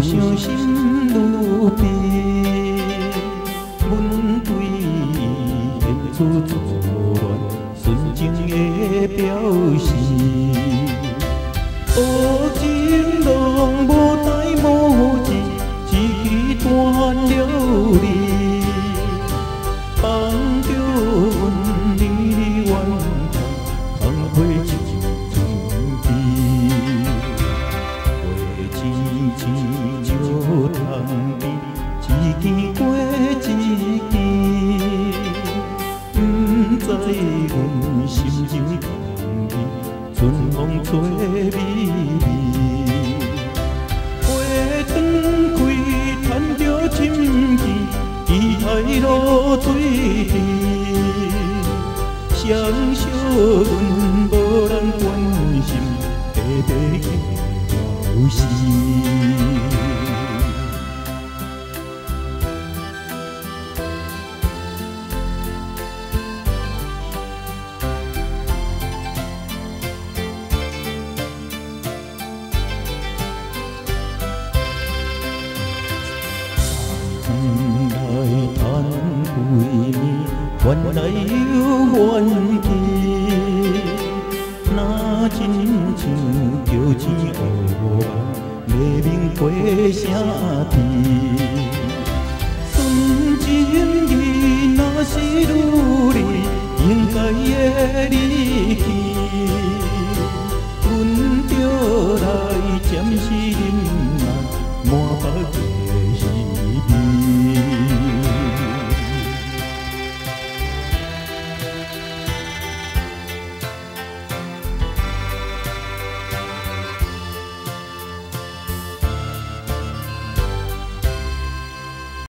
伤心愈悲，阮对伊献出错乱纯情的表示。无情郎无代无志，志气断了离，放着阮离怨叹，空花一阵悲。花青青石塘边，一件过一件，不知阮心情空虚，春风吹微微。花灯开，叹着深情，期待露水甜。双小阮无人关心，白白的流逝。来叹几年，原来有怨气。若亲像叫钱乌万，骂名花声甜。纯情义若是愈离，应该的离去。阮着来暂时忍耐，满腹。